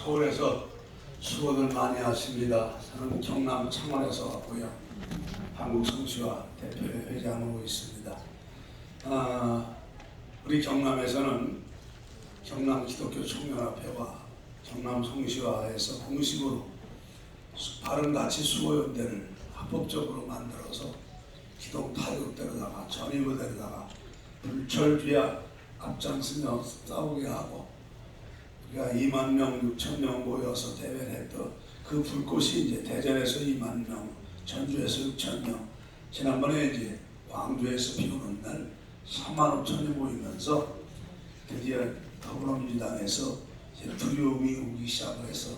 서울에서 수고들 많이 하십니다. 저는 경남 창원에서 왔고요. 한국성시와 대표회장으로 있습니다. 우리 경남에서는 경남 기독교 총연합회와 경남 성시와에서 공식으로 바른가치 수고연대를 합법적으로 만들어서 기독 타육대로다가 전의부대로다가 불철주야 앞장서며 싸우게 하고 우리가 2만 명, 6천 명 모여서 대회를 했던 그 불꽃이 이제 대전에서 2만 명, 전주에서 6천 명, 지난번에 이제 광주에서 비 오는 날 3만 5천이 모이면서 드디어 더불어민주당에서 이제 두려움이 오기 시작해서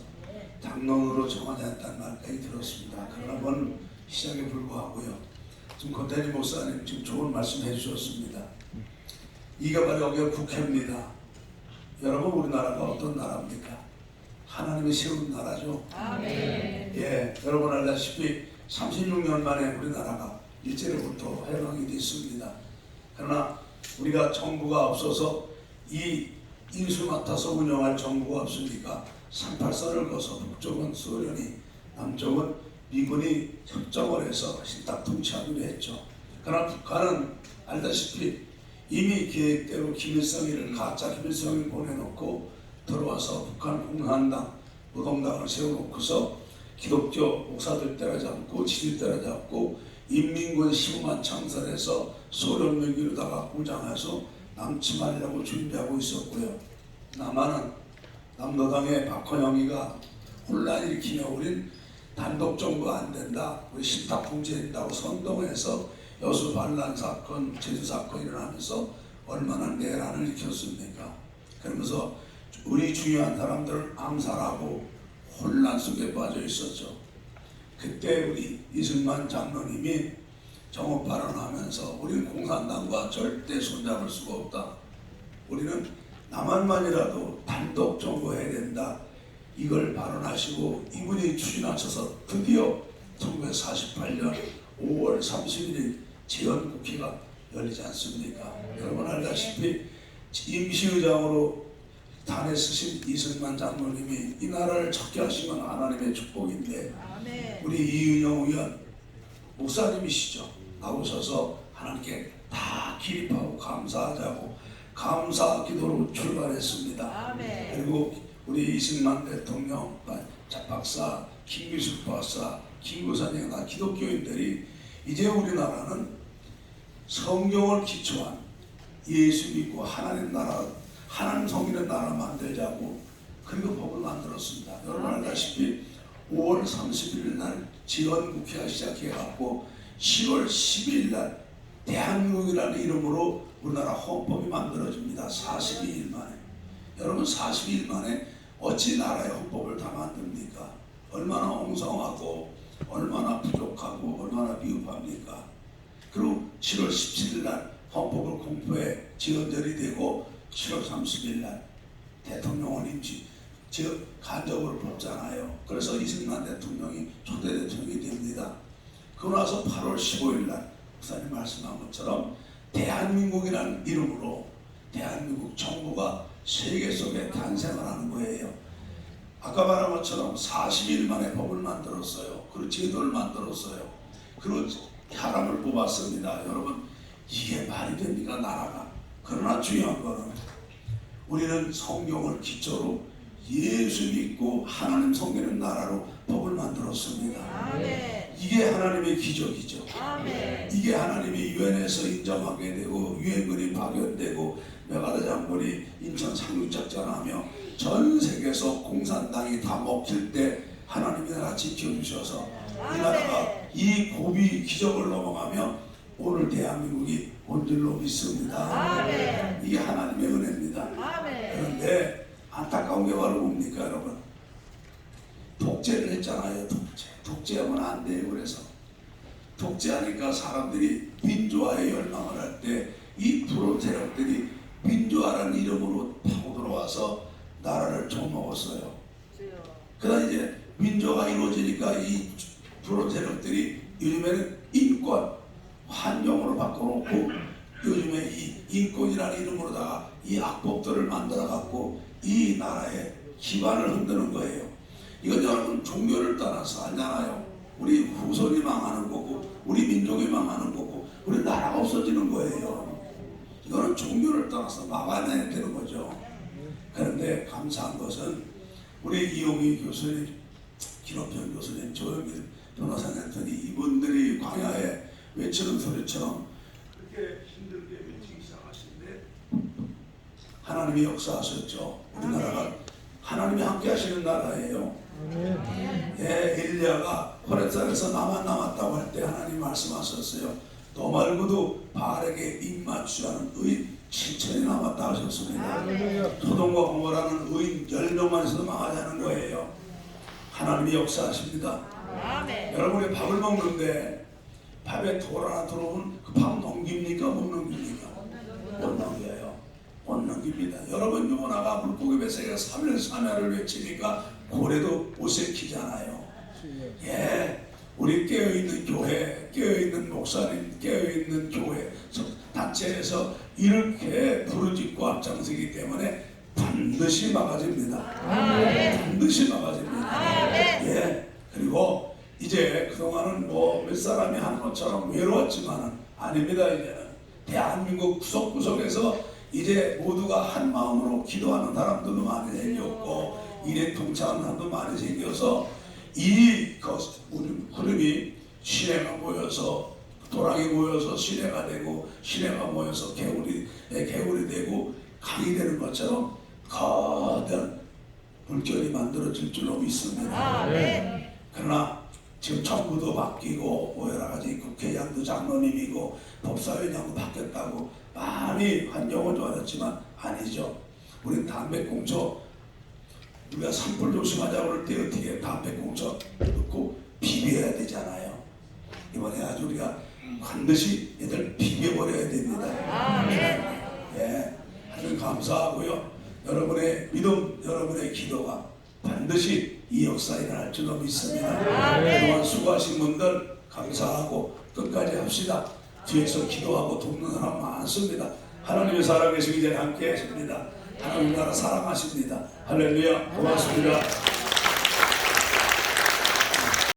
당론으로 정하지 않다는 말까지 들었습니다. 그러나 그건 시작에 불과하고요. 지금 권태리 목사님 지금 좋은 말씀 해주셨습니다. 이게 바로 여기가 국회입니다. 여러분, 우리나라가 어떤 나라입니까? 하나님이 세운 나라죠. 아멘. 예, 여러분 알다시피 36년 만에 우리나라가 일제로부터 해방이 됐습니다. 그러나 우리가 정부가 없어서 이 인수 맡아서 운영할 정부가 없으니까 38선을 거서 북쪽은 소련이, 남쪽은 미군이 협정을 해서 신탁 통치하기로 했죠. 그러나 북한은 알다시피 이미 계획대로 김일성이를 가짜 김일성을 보내놓고 들어와서 북한 공산당, 노동당을 세워놓고서 기독교 목사들 때려잡고 지들 때려잡고 인민군 15만 창설해서 소련 명기로다가 무장해서 남침하려고 준비하고 있었고요. 남한은 남노당의 박헌영이가 혼란 일으키며 우린 단독 정부가 안 된다, 우리 신탁 통치된다고 선동해서 여수 반란 사건, 제주 사건 일어나면서 얼마나 내란을 일으켰습니까? 그러면서 우리 중요한 사람들을 암살하고 혼란 속에 빠져 있었죠. 그때 우리 이승만 장로님이 정오 발언하면서 우리는 공산당과 절대 손잡을 수가 없다. 우리는 남한만이라도 단독 정부해야 된다. 이걸 발언하시고 이분이 추진하셔서 드디어 1948년 5월 31일 재헌국회가 열리지 않습니까? 여러분 알다시피 임시의장으로 단에 쓰신 이승만 장로님이 이 나라를 찾게 하신 건 하나님의 축복인데 우리 이은영 의원 목사님이시죠. 나오셔서 하나님께 다 기립하고 감사하자고 감사 기도로 출발했습니다. 그리고 우리 이승만 대통령, 박사, 김규숙 박사, 김구선생 다 기독교인들이 이제 우리나라는 성경을 기초한 예수 믿고 하나님 나라, 하나님 섬기는 나라 만들자고 그리고 법을 만들었습니다. 여러분 알다시피 5월 31일 날 재헌국회가 시작해갖고 10월 12일 날 대한민국이라는 이름으로 우리나라 헌법이 만들어집니다. 42일 만에. 여러분 42일 만에 어찌 나라의 헌법을 다 만듭니까? 얼마나 엉성하고 얼마나 부족하고 얼마나 미흡합니까? 그리고 7월 17일 날 헌법을 공포해 지원절이 되고 7월 30일 날 대통령은 임시 즉 간접으로 뽑잖아요. 그래서 이승만 대통령이 초대 대통령이 됩니다. 그러고 나서 8월 15일 날 목사님 말씀한 것처럼 대한민국이라는 이름으로 대한민국 정부가 세계 속에 탄생을 하는 거예요. 아까 말한 것처럼 40일 만에 법을 만들었어요. 그리고 제도를 만들었어요. 그리고 사람을 뽑았습니다. 여러분 이게 말이 됩니까 나라가? 그러나 중요한 거는 우리는 성경을 기초로 예수 믿고 하나님 섬기는 나라로 법을 만들었습니다. 아멘. 이게 하나님의 기적이죠. 아멘. 이게 하나님이 유엔에서 인정하게 되고 유엔군이 파견되고 메가더 장군이 인천 상륙작전하며 전 세계에서 공산당이 다 먹힐 때 하나님이 나라 지켜주셔서 이 나라가 이 고비 기적을 넘어가며 오늘 대한민국이 온 줄로 믿습니다. 아멘. 이게 하나님의 은혜입니다. 아멘. 그런데 안타까운 게 바로 뭡니까 여러분? 독재를 했잖아요. 독재하면 안 돼요. 그래서 독재하니까 사람들이 민주화에 열망을 할 때 이 프로 세력들이 민주화라는 이름으로 파고 들어와서 나라를 좀먹었어요. 그러다 이제 민주화가 이루어지니까 이 프로 세력들이 요즘에는 인권, 환경으로 바꿔놓고 요즘에 이 인권이라는 이름으로다가 이 악법들을 만들어갖고 이 나라에 기반을 흔드는 거예요. 이건 여러분 종교를 따라서 알잖아요. 우리 후손이 망하는 거고 우리 민족이 망하는 거고 우리 나라가 없어지는 거예요. 이거는 종교를 따라서 막아내야 되는 거죠. 그런데 감사한 것은 우리 이용희 교수님, 김옥현 교수님, 조영길 변호사님 이분들이 광야에 외치는 소리처럼 그렇게 힘들게 외치기 시작하시는데 하나님이 역사하셨죠. 우리나라가 하나님이 함께 하시는 나라예요. 예, 엘리야가 호렙산에서 나만 남았다고 할 때 하나님 말씀하셨어요. 너 말고도 바알에게 입맞추자는 의인 7천이 남았다 하셨습니다. 소돔과 고모라는 의인 10명만 있어도 망하자는 거예요. 하나님이 역사하십니다. 여러분이 밥을 먹는데 밥에 돌 하나 들어오면 그 밥 넘깁니까? 못 넘깁니까? 못 넘겨요. 못 넘깁니다. 여러분 요나가 물고기 뱃속에 3일 3야를 외치니까 고래도 옷에 키잖아요. 예, 우리 깨어있는 교회, 깨어있는 목사님, 깨어있는 교회 단체에서 이렇게 부르짖고 앞장서기 때문에 반드시 막아집니다. 반드시 막아집니다. 예, 그리고 이제 그동안은 뭐 몇 사람이 하는 것처럼 외로웠지만은 아닙니다. 이제는 대한민국 구석구석에서 이제 모두가 한 마음으로 기도하는 사람들도 많이 생겼고 일에 동참하는 사람도 많이 생겨서 이 흐름이 시내가 모여서 도랑이 모여서 시내가 되고 시내가 모여서 개울이 되고 강이 되는 것처럼 거대한 물결이 만들어질 줄로 믿습니다. 그러나 지금 정부도 바뀌고 뭐 여러 가지 국회의장도 장로님이고 법사위원장도 바뀌었다고 많이 환경은 좋아졌지만 아니죠. 우리 담배꽁초 우리가 산불 조심하자고 그럴 때 어떻게 담배꽁초 넣고 비벼야 되잖아요. 이번에 아주 우리가 반드시 얘들 비벼버려야 됩니다. 예, 하여튼 감사하고요. 여러분의 믿음, 여러분의 기도가 반드시 이 역사에 일어날 줄로 믿습니다. 그동안 수고하신 분들 감사하고 끝까지 합시다. 뒤에서 기도하고 돕는 사람 많습니다. 하나님의 살아계시기 전에 함께 하십니다. 하나님 나라 사랑하십니다. 할렐루야. 고맙습니다.